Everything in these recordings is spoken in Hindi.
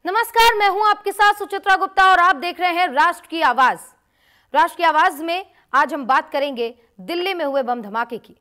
नमस्कार, मैं हूं आपके साथ सुचित्रा गुप्ता और आप देख रहे हैं राष्ट्र की आवाज। राष्ट्र की आवाज में आज हम बात करेंगे दिल्ली में हुए बम धमाके की।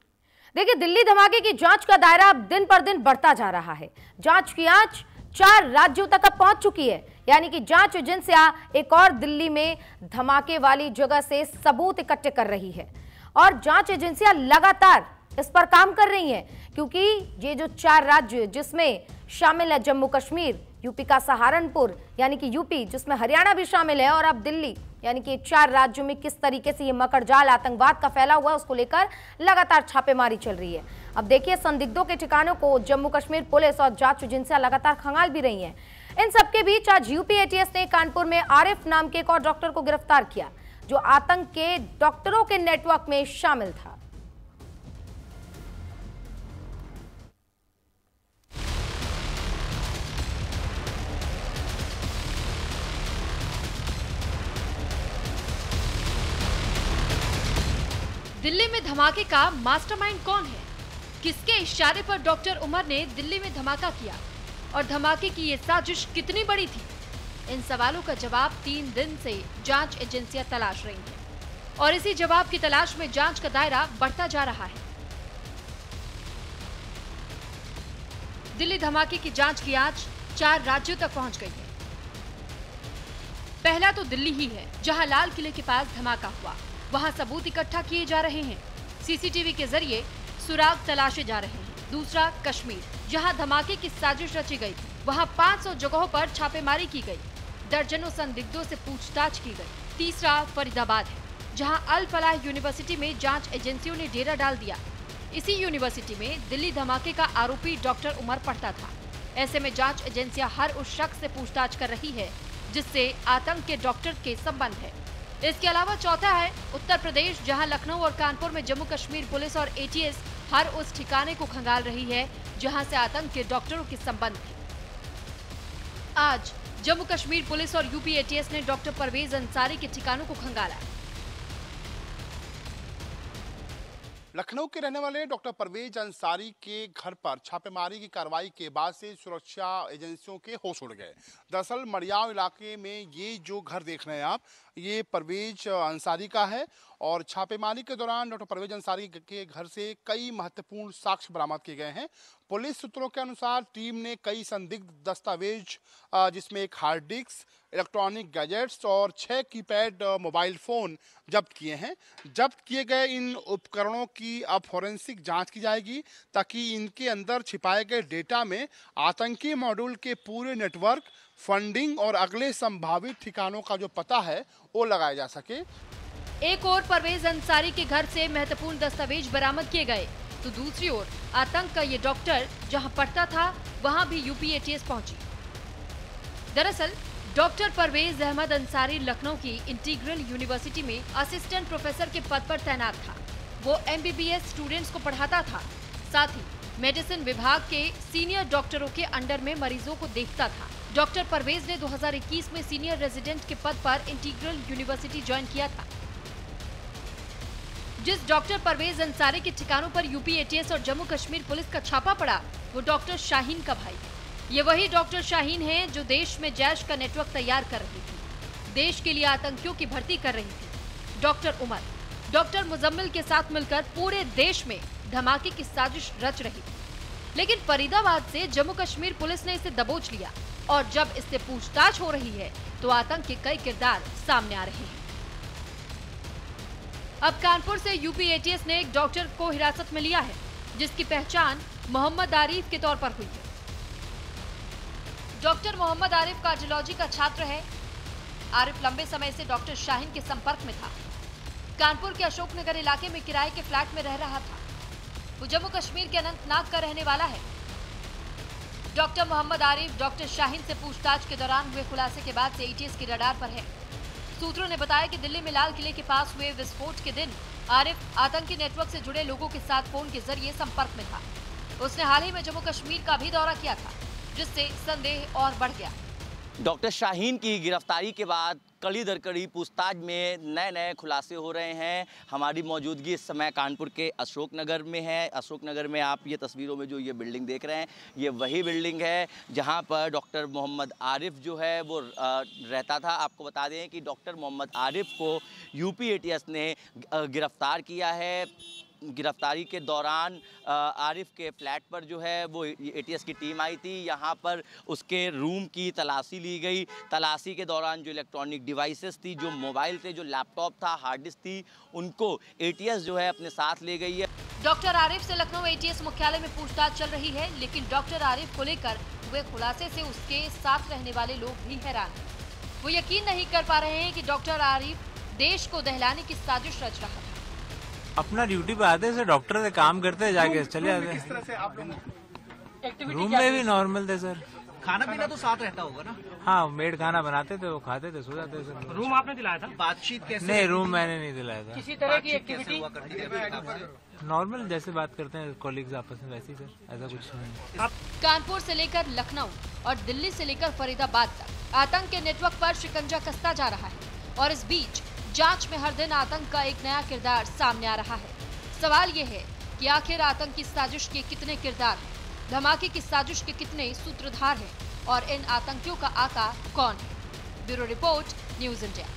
देखिए, दिल्ली धमाके की जांच का दायरा अब दिन पर दिन बढ़ता जा रहा है। जांच की आंच 4 राज्यों तक अब पहुंच चुकी है, यानी कि जांच एजेंसियां एक और दिल्ली में धमाके वाली जगह से सबूत इकट्ठे कर रही है और जांच एजेंसियां लगातार इस पर काम कर रही हैं, क्योंकि ये जो 4 राज्य जिसमें शामिल है जम्मू कश्मीर, यूपी का सहारनपुर यानी कि यूपी, जिसमें हरियाणा भी शामिल है, और अब दिल्ली, यानी कि 4 राज्यों में किस तरीके से ये मकड़जाल आतंकवाद का फैला हुआ है उसको लेकर लगातार छापेमारी चल रही है। अब देखिए, संदिग्धों के ठिकानों को जम्मू कश्मीर पुलिस और जांच एजेंसियां लगातार खंगाल भी रही हैं। इन सबके बीच आज यूपी एटीएस ने कानपुर में आरिफ नाम के एक और डॉक्टर को गिरफ्तार किया, जो आतंक के डॉक्टरों के नेटवर्क में शामिल था। दिल्ली में धमाके का मास्टरमाइंड कौन है? किसके इशारे पर डॉक्टर उमर ने दिल्ली में धमाका किया और धमाके की ये साजिश कितनी बड़ी थी? इन सवालों का जवाब 3 दिन से जांच एजेंसियां तलाश रही हैं और इसी जवाब की तलाश में जांच का दायरा बढ़ता जा रहा है। दिल्ली धमाके की जांच की आंच 4 राज्यों तक पहुंच गई है। पहला तो दिल्ली ही है, जहां लाल किले के पास धमाका हुआ। वहां सबूत इकट्ठा किए जा रहे हैं, सीसीटीवी के जरिए सुराग तलाशे जा रहे हैं। दूसरा कश्मीर, जहां धमाके की साजिश रची गई थी। वहां 500 जगहों पर छापेमारी की गई, दर्जनों संदिग्धों से पूछताछ की गई। तीसरा फरीदाबाद है, जहां अल फलाह यूनिवर्सिटी में जांच एजेंसियों ने डेरा डाल दिया। इसी यूनिवर्सिटी में दिल्ली धमाके का आरोपी डॉक्टर उमर पढ़ता था। ऐसे में जांच एजेंसियां हर उस शख्स से पूछताछ कर रही है जिससे आतंक के डॉक्टर के संबंध है। इसके अलावा चौथा है उत्तर प्रदेश, जहां लखनऊ और कानपुर में जम्मू कश्मीर पुलिस और एटीएस हर उस ठिकाने को खंगाल रही है जहां से आतंक के डॉक्टरों के संबंध थे। आज जम्मू कश्मीर पुलिस और यूपी एटीएस ने डॉक्टर परवेज अंसारी के ठिकानों को खंगाला। लखनऊ के रहने वाले डॉक्टर परवेज अंसारी के घर पर छापेमारी की कार्रवाई के बाद से सुरक्षा एजेंसियों के होश उड़ गए। दरअसल मड़ियाव इलाके में ये जो घर देख रहे हैं आप, ये परवेज अंसारी का है और छापेमारी के दौरान डॉक्टर परवेज अंसारी के घर से कई महत्वपूर्ण साक्ष्य बरामद किए गए हैं। पुलिस सूत्रों के अनुसार टीम ने कई संदिग्ध दस्तावेज, जिसमें एक हार्ड डिस्क, इलेक्ट्रॉनिक गैजेट्स और 6 कीपैड मोबाइल फ़ोन जब्त किए हैं। जब्त किए गए इन उपकरणों की अब फॉरेंसिक जांच की जाएगी, ताकि इनके अंदर छिपाए गए डेटा में आतंकी मॉड्यूल के पूरे नेटवर्क, फंडिंग और अगले संभावित ठिकानों का जो पता है वो लगाया जा सके। एक ओर परवेज अंसारी के घर से महत्वपूर्ण दस्तावेज बरामद किए गए, तो दूसरी ओर आतंक का ये डॉक्टर जहां पढ़ता था वहां भी यूपी एटीएस पहुंची। दरअसल डॉक्टर परवेज अहमद अंसारी लखनऊ की इंटीग्रल यूनिवर्सिटी में असिस्टेंट प्रोफेसर के पद पर तैनात था। वो एमबीबीएस स्टूडेंट्स को पढ़ाता था, साथ ही मेडिसिन विभाग के सीनियर डॉक्टरों के अंडर में मरीजों को देखता था। डॉक्टर परवेज ने 2021 में सीनियर रेजिडेंट के पद पर इंटीग्रल यूनिवर्सिटी ज्वाइन किया था। जिस डॉक्टर परवेज अंसारी के ठिकानों पर यूपी एटीएस और जम्मू कश्मीर पुलिस का छापा पड़ा, वो डॉक्टर शाहीन का भाई है। ये वही डॉक्टर शाहीन है जो देश में जैश का नेटवर्क तैयार कर रही थी, देश के लिए आतंकियों की भर्ती कर रही थी। डॉक्टर उमर डॉक्टर मुजम्मिल के साथ मिलकर पूरे देश में धमाके की साजिश रच रही थी, लेकिन फरीदाबाद से जम्मू कश्मीर पुलिस ने इसे दबोच लिया और जब इससे पूछताछ हो रही है तो आतंक के कई किरदार सामने आ रहे हैं। अब कानपुर से यूपी एटीएस ने एक डॉक्टर को हिरासत में लिया है, जिसकी पहचान मोहम्मद आरिफ के तौर पर हुई है। डॉक्टर मोहम्मद आरिफ कार्डियोलॉजी का छात्र है। आरिफ लंबे समय से डॉक्टर शाहीन के संपर्क में था। कानपुर के अशोकनगर इलाके में किराए के फ्लैट में रह रहा था। वो जम्मू कश्मीर के अनंतनाग का रहने वाला है। डॉक्टर मोहम्मद आरिफ डॉक्टर शाहीन से पूछताछ के दौरान हुए खुलासे के बाद से एटीएस की रडार पर है। सूत्रों ने बताया कि दिल्ली में लाल किले के पास हुए विस्फोट के दिन आरिफ आतंकी नेटवर्क से जुड़े लोगों के साथ फोन के जरिए संपर्क में था। उसने हाल ही में जम्मू कश्मीर का भी दौरा किया था, जिससे संदेह और बढ़ गया। डॉक्टर शाहीन की गिरफ्तारी के बाद कड़ी दर कड़ी पूछताछ में नए नए खुलासे हो रहे हैं। हमारी मौजूदगी इस समय कानपुर के अशोकनगर में है। अशोकनगर में आप ये तस्वीरों में जो ये बिल्डिंग देख रहे हैं, ये वही बिल्डिंग है जहां पर डॉक्टर मोहम्मद आरिफ जो है वो रहता था। आपको बता दें कि डॉक्टर मोहम्मद आरिफ को यूपी एटीएस ने गिरफ्तार किया है। गिरफ्तारी के दौरान आरिफ के फ्लैट पर जो है वो एटीएस की टीम आई थी। यहाँ पर उसके रूम की तलाशी ली गई। तलाशी के दौरान जो इलेक्ट्रॉनिक डिवाइसेस थी, जो मोबाइल थे, जो लैपटॉप था, हार्ड डिस्क थी, उनको एटीएस जो है अपने साथ ले गई है। डॉक्टर आरिफ से लखनऊ एटीएस मुख्यालय में पूछताछ चल रही है, लेकिन डॉक्टर आरिफ को लेकर हुए खुलासे से उसके साथ रहने वाले लोग भी हैरान हैं। वो यकीन नहीं कर पा रहे हैं कि डॉक्टर आरिफ देश को दहलाने की साजिश रच रहा था। अपना ड्यूटी पे आते से डॉक्टर से काम करते जाके चले आते। किस तरह से आप लोग रूम में भी नॉर्मल थे सर। खाना पीना तो साथ रहता होगा ना? हाँ, मेड खाना बनाते थे, वो खाते थे, सो जाते थे। रूम आपने दिलाया था? बातचीत कैसे? नहीं, रूम मैंने नहीं दिलाया था। किसी तरह की एक्टिविटी हुआ करती थी? नॉर्मल जैसे बात करते हैं कॉलीग्स आपस में, वैसे ही सर, ऐसा कुछ नहीं। कानपुर से लेकर लखनऊ और दिल्ली से लेकर फरीदाबाद तक आतंक के नेटवर्क पर शिकंजा कसता जा रहा है और इस बीच जांच में हर दिन आतंक का एक नया किरदार सामने आ रहा है। सवाल ये है कि आखिर आतंक की साजिश के कितने किरदार हैं, धमाके की साजिश के कितने सूत्रधार हैं और इन आतंकियों का आका कौन है। Bureau report, news India.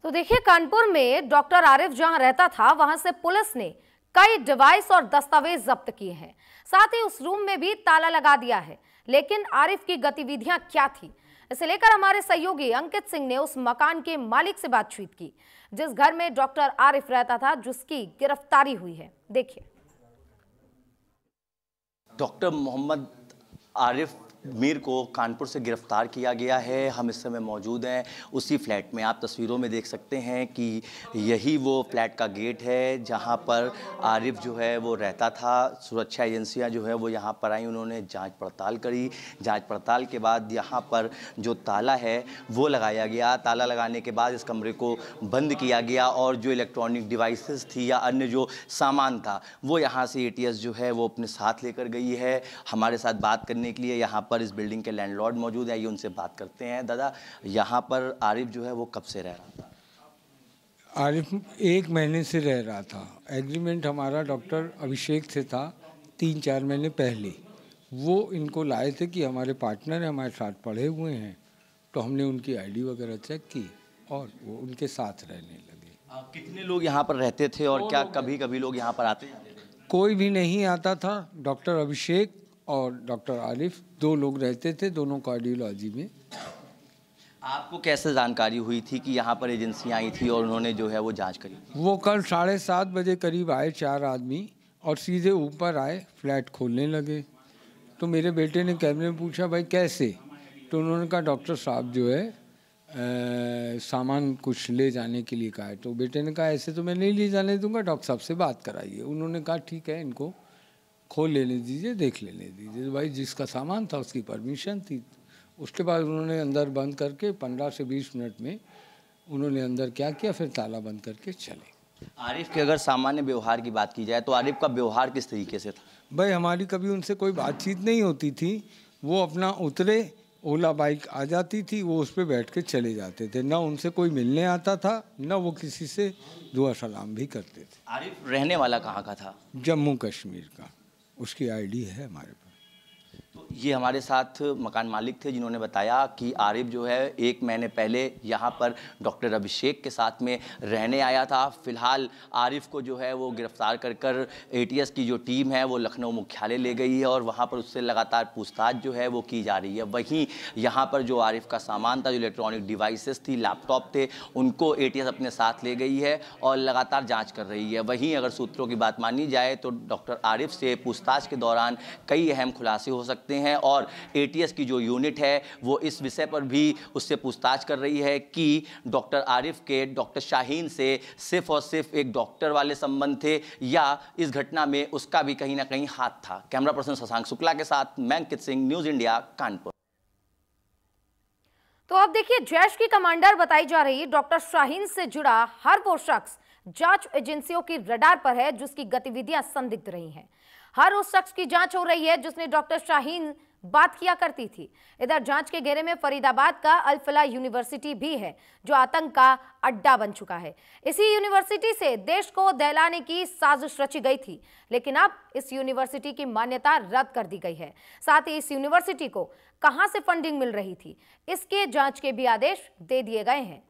तो देखिए, कानपुर में डॉक्टर आरिफ जहां रहता था वहां से पुलिस ने कई डिवाइस और दस्तावेज जब्त किए हैं। साथ ही उस रूम में भी ताला लगा दिया है। लेकिन आरिफ की गतिविधियां क्या थी, इसे लेकर हमारे सहयोगी अंकित सिंह ने उस मकान के मालिक से बातचीत की जिस घर में डॉक्टर आरिफ रहता था, जिसकी गिरफ्तारी हुई है। देखिए। डॉक्टर मोहम्मद आरिफ मीर को कानपुर से गिरफ्तार किया गया है। हम इस समय मौजूद हैं उसी फ्लैट में। आप तस्वीरों में देख सकते हैं कि यही वो फ्लैट का गेट है जहां पर आरिफ जो है वो रहता था। सुरक्षा एजेंसियां जो है वो यहां पर आई, उन्होंने जांच पड़ताल करी। जांच पड़ताल के बाद यहां पर जो ताला है वो लगाया गया। ताला लगाने के बाद इस कमरे को बंद किया गया और जो इलेक्ट्रॉनिक डिवाइसेस थी या अन्य जो सामान था वो यहाँ से एटीएस जो है वो अपने साथ लेकर गई है। हमारे साथ बात करने के लिए यहाँ पर इस बिल्डिंग के लैंडलॉर्ड मौजूद है, ये उनसे बात करते हैं। दादा, यहाँ पर आरिफ जो है वो कब से रह रहा था? आरिफ 1 महीने से रह रहा था। एग्रीमेंट हमारा डॉक्टर अभिषेक से था 3-4 महीने पहले। वो इनको लाए थे कि हमारे पार्टनर हमारे साथ पढ़े हुए हैं, तो हमने उनकी आईडी वगैरह चेक की और वो उनके साथ रहने लगे। कितने लोग यहाँ पर रहते थे और क्या कभी कभी लोग यहाँ पर आते थे? कोई भी नहीं आता था। डॉक्टर अभिषेक और डॉक्टर आरिफ 2 लोग रहते थे, दोनों कार्डियोलॉजी में। आपको कैसे जानकारी हुई थी कि यहाँ पर एजेंसियाँ आई थी और उन्होंने जो है वो जांच करी? वो कल 7:30 बजे करीब आए 4 आदमी और सीधे ऊपर आए, फ्लैट खोलने लगे। तो मेरे बेटे ने कैमरे में पूछा भाई कैसे, तो उन्होंने कहा डॉक्टर साहब जो है सामान कुछ ले जाने के लिए कहा है। तो बेटे ने कहा ऐसे तो मैं नहीं ले जाने दूंगा, डॉक्टर साहब से बात कराइए। उन्होंने कहा ठीक है, इनको खोल लेने दीजिए, देख लेने दीजिए। भाई जिसका सामान था उसकी परमिशन थी। उसके बाद उन्होंने अंदर बंद करके 15 से 20 मिनट में उन्होंने अंदर क्या किया, फिर ताला बंद करके चले। आरिफ के अगर सामान्य व्यवहार की बात की जाए तो आरिफ का व्यवहार किस तरीके से था? भाई हमारी कभी उनसे कोई बातचीत नहीं होती थी। वो अपना उतरे, ओला बाइक आ जाती थी, वो उस पर बैठ के चले जाते थे। ना उनसे कोई मिलने आता था, ना वो किसी से दुआ सलाम भी करते थे। आरिफ रहने वाला कहाँ का था? जम्मू कश्मीर का। उसकी आईडी है हमारे पास। तो ये हमारे साथ मकान मालिक थे जिन्होंने बताया कि आरिफ जो है 1 महीने पहले यहाँ पर डॉक्टर अभिषेक के साथ में रहने आया था। फिलहाल आरिफ को जो है वो गिरफ्तार कर एटीएस की जो टीम है वो लखनऊ मुख्यालय ले गई है और वहाँ पर उससे लगातार पूछताछ जो है वो की जा रही है। वहीं यहाँ पर जो आरिफ का सामान था, जो इलेक्ट्रॉनिक डिवाइसेस थी, लैपटॉप थे, उनको एटीएस अपने साथ ले गई है और लगातार जाँच कर रही है। वहीं अगर सूत्रों की बात मानी जाए तो डॉक्टर आरिफ से पूछताछ के दौरान कई अहम खुलासे हो सकते हैं और एटीएस की जो यूनिट है वो इस विषय पर भी उससे पूछताछ कर रही है कि डॉक्टर आरिफ के डॉक्टर शाहीन से सिर्फ और सिर्फ एक डॉक्टर वाले संबंध थे या इस घटना में उसका भी कहीं ना कहीं हाथ था। कैमरा पर्सन शशांक शुक्ला के साथ मैं अंकित सिंह, न्यूज़ इंडिया, कानपुर। तो अब देखिए, जैश की कमांडर बताई जा रही डॉक्टर शाहीन से जुड़ा हर वो शख्स जांच एजेंसियों की रडार पर है जिसकी गतिविधियां संदिग्ध रही हैं। हर उस शख्स की जांच हो रही है जिसने डॉक्टर शाहीन बात किया करती थी। इधर जांच के घेरे में फरीदाबाद का अल फलाह यूनिवर्सिटी भी है, जो आतंक का अड्डा बन चुका है। इसी यूनिवर्सिटी से देश को दहलाने की साजिश रची गई थी, लेकिन अब इस यूनिवर्सिटी की मान्यता रद्द कर दी गई है। साथ ही इस यूनिवर्सिटी को कहां से फंडिंग मिल रही थी, इसके जांच के भी आदेश दे दिए गए हैं।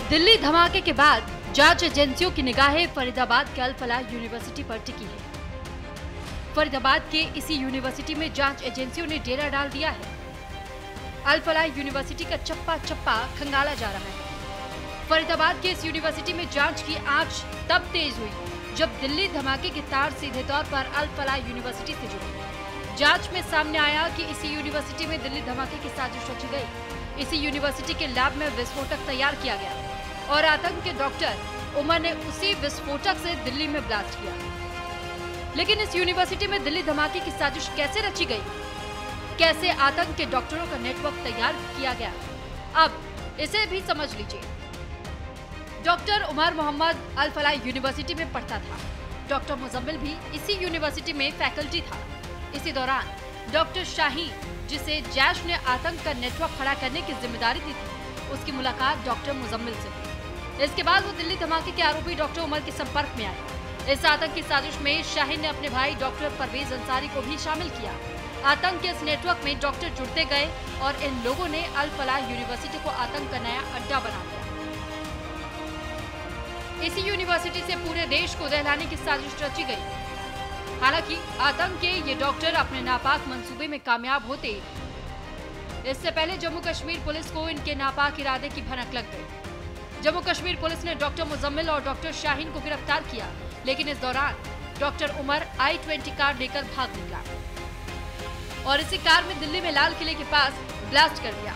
दिल्ली धमाके के बाद जांच एजेंसियों की निगाहें फरीदाबाद के अल फलाह यूनिवर्सिटी पर टिकी है। फरीदाबाद के इसी यूनिवर्सिटी में जांच एजेंसियों ने डेरा डाल दिया है। अल फलाह यूनिवर्सिटी का चप्पा चप्पा खंगाला जा रहा है। फरीदाबाद के इस यूनिवर्सिटी में जांच की आंच तब तेज हुई जब दिल्ली धमाके के तार सीधे तौर पर अल फलाह यूनिवर्सिटी से जुड़े। जांच में सामने आया कि इसी यूनिवर्सिटी में दिल्ली धमाके की साजिश रची गई। इसी यूनिवर्सिटी के लैब में विस्फोटक तैयार किया गया और आतंक के डॉक्टर उमर ने उसी विस्फोटक से दिल्ली में ब्लास्ट किया। लेकिन इस यूनिवर्सिटी में दिल्ली धमाके की साजिश कैसे रची गई, कैसे आतंक के डॉक्टरों का नेटवर्क तैयार किया गया, अब इसे भी समझ लीजिए। डॉक्टर उमर मोहम्मद अल फलाह यूनिवर्सिटी में पढ़ता था। डॉक्टर मुजम्मिल भी इसी यूनिवर्सिटी में फैकल्टी था। इसी दौरान डॉक्टर शाहीन, जिसे जैश ने आतंक का नेटवर्क खड़ा करने की जिम्मेदारी दी थी, उसकी मुलाकात डॉक्टर मुजम्मिल से हुई। इसके बाद वो दिल्ली धमाके के आरोपी डॉक्टर उमर के संपर्क में आए। इस आतंक की साजिश में शाहीन ने अपने भाई डॉक्टर परवेज अंसारी को भी शामिल किया। आतंक के इस नेटवर्क में डॉक्टर जुड़ते गए और इन लोगों ने अल फलाह यूनिवर्सिटी को आतंक का नया अड्डा बना दिया। इसी यूनिवर्सिटी से पूरे देश को दहलाने की साजिश रची गई। हालांकि आतंक के ये डॉक्टर अपने नापाक मंसूबे में कामयाब होते, इससे पहले जम्मू कश्मीर पुलिस को इनके नापाक इरादे की भनक लग गई। जम्मू कश्मीर पुलिस ने डॉक्टर मुजम्मिल और डॉक्टर शाहीन को गिरफ्तार किया, लेकिन इस दौरान डॉक्टर उमर I-20 कार लेकर भाग निकला और इसी कार में दिल्ली में लाल किले के पास ब्लास्ट कर दिया।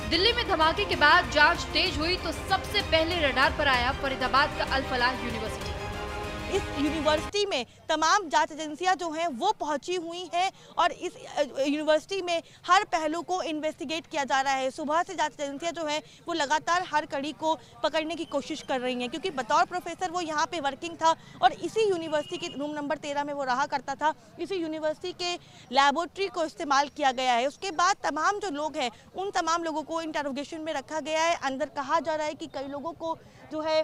दिल्ली में धमाके के बाद जांच तेज हुई तो सबसे पहले रडार पर आया फरीदाबाद का अल फलाह यूनिवर्सिटी। इस यूनिवर्सिटी में तमाम जांच एजेंसियां जो हैं वो पहुंची हुई हैं और इस यूनिवर्सिटी में हर पहलू को इन्वेस्टिगेट किया जा रहा है। सुबह से जांच एजेंसियां जो हैं वो लगातार हर कड़ी को पकड़ने की कोशिश कर रही हैं, क्योंकि बतौर प्रोफेसर वो यहाँ पे वर्किंग था और इसी यूनिवर्सिटी के रूम नंबर 13 में वो रहा करता था। इसी यूनिवर्सिटी के लैबोरेटरी को इस्तेमाल किया गया है। उसके बाद तमाम जो लोग हैं उन तमाम लोगों को इंटरोगेशन में रखा गया है। अंदर कहा जा रहा है कि कई लोगों को जो है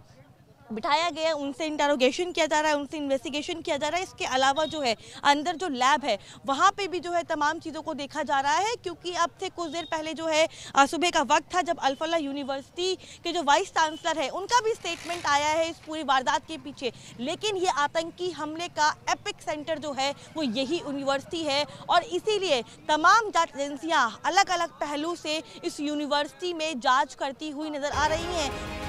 बिठाया गया है, उनसे इंटरोगेशन किया जा रहा है, उनसे इन्वेस्टिगेशन किया जा रहा है। इसके अलावा जो है अंदर जो लैब है वहाँ पे भी जो है तमाम चीज़ों को देखा जा रहा है, क्योंकि अब से कुछ देर पहले जो है सुबह का वक्त था जब अल फलाह यूनिवर्सिटी के जो वाइस चांसलर है उनका भी स्टेटमेंट आया है इस पूरी वारदात के पीछे। लेकिन ये आतंकी हमले का एपिक सेंटर जो है वो यही यूनिवर्सिटी है और इसीलिए तमाम जांच एजेंसियाँ अलग अलग पहलू से इस यूनिवर्सिटी में जाँच करती हुई नजर आ रही हैं।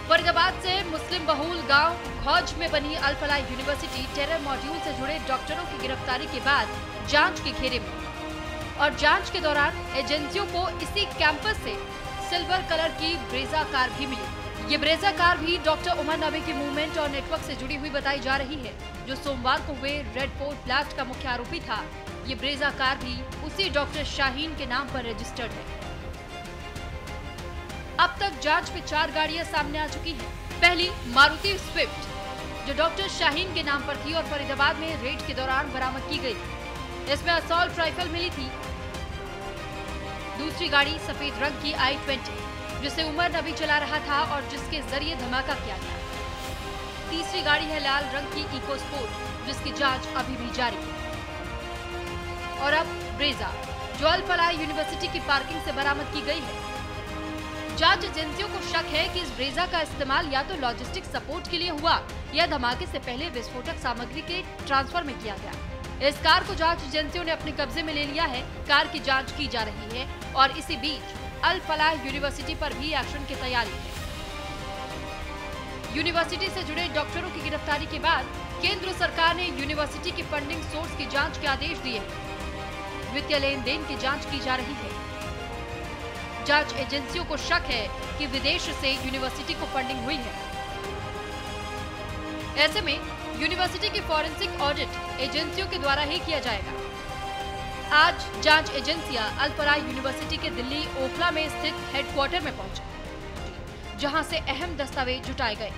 फरीदाबाद से मुस्लिम बहुल गांव खौज में बनी अल फलाह यूनिवर्सिटी टेरर मॉड्यूल से जुड़े डॉक्टरों की गिरफ्तारी के बाद जांच के घेरे में और जांच के दौरान एजेंसियों को इसी कैंपस से सिल्वर कलर की ब्रेजा कार भी मिली। ये ब्रेजा कार भी डॉक्टर उमर नबी की मूवमेंट और नेटवर्क से जुड़ी हुई बताई जा रही है, जो सोमवार को हुए रेड फोर्ट ब्लास्ट का मुख्य आरोपी था। ये ब्रेजा कार भी उसी डॉक्टर शाहीन के नाम पर रजिस्टर्ड है। अब तक जांच में 4 गाड़ियां सामने आ चुकी हैं। पहली मारुति स्विफ्ट जो डॉक्टर शाहीन के नाम पर थी और फरीदाबाद में रेड के दौरान बरामद की गई। इसमें असॉल्ट राइफल मिली थी। दूसरी गाड़ी सफेद रंग की I-20 जिसे उमर नबी चला रहा था और जिसके जरिए धमाका किया गया। तीसरी गाड़ी है लाल रंग की इको स्पोर्ट जिसकी जांच अभी भी जारी है। और अब ब्रेजा जो अल फलाह यूनिवर्सिटी की पार्किंग से बरामद की गई है। जांच एजेंसियों को शक है कि इस ब्रेजा का इस्तेमाल या तो लॉजिस्टिक सपोर्ट के लिए हुआ या धमाके से पहले विस्फोटक सामग्री के ट्रांसफर में किया गया। इस कार को जांच एजेंसियों ने अपने कब्जे में ले लिया है। कार की जांच की जा रही है और इसी बीच अल फलाह यूनिवर्सिटी पर भी एक्शन की तैयारी है। यूनिवर्सिटी से जुड़े डॉक्टरों की गिरफ्तारी के बाद केंद्र सरकार ने यूनिवर्सिटी के फंडिंग सोर्स की जाँच के आदेश दिए। वित्तीय लेन देन की जाँच की जा रही है। जांच एजेंसियों को शक है कि विदेश से यूनिवर्सिटी को फंडिंग हुई है। ऐसे में यूनिवर्सिटी की फॉरेंसिक ऑडिट एजेंसियों के द्वारा ही किया जाएगा। आज जांच एजेंसियां अल-फलाह यूनिवर्सिटी के दिल्ली ओखला में स्थित हेडक्वार्टर में पहुंची, जहां से अहम दस्तावेज जुटाए गए।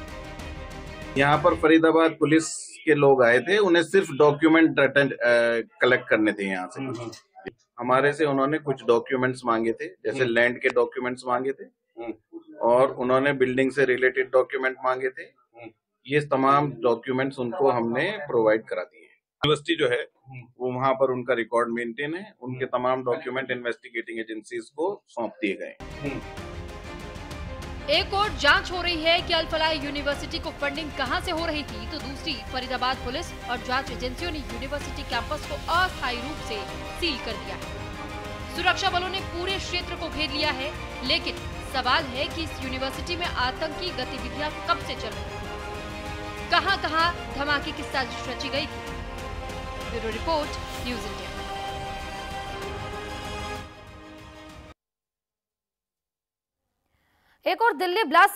यहाँ पर फरीदाबाद पुलिस के लोग आए थे, उन्हें सिर्फ डॉक्यूमेंट कलेक्ट करने थे। यहाँ से हमारे से उन्होंने कुछ डॉक्यूमेंट्स मांगे थे, जैसे लैंड के डॉक्यूमेंट्स मांगे थे और उन्होंने बिल्डिंग से रिलेटेड डॉक्यूमेंट मांगे थे। ये तमाम डॉक्यूमेंट्स उनको हमने प्रोवाइड करा दिए। यूनिवर्सिटी जो है वो वहाँ पर उनका रिकॉर्ड मेंटेन है, उनके तमाम डॉक्यूमेंट इन्वेस्टिगेटिंग एजेंसीज को सौंप दिए गए। एक और जांच हो रही है कि अल-फलाह यूनिवर्सिटी को फंडिंग कहां से हो रही थी, तो दूसरी फरीदाबाद पुलिस और जांच एजेंसियों ने यूनिवर्सिटी कैंपस को अस्थायी रूप से सील कर दिया है। सुरक्षा बलों ने पूरे क्षेत्र को घेर लिया है, लेकिन सवाल है कि इस यूनिवर्सिटी में आतंकी गतिविधियां कब से चल रही थी, कहां-कहां धमाके की साजिश रची गई थी। Bureau report, news India. एक और दिल्ली ब्लास्ट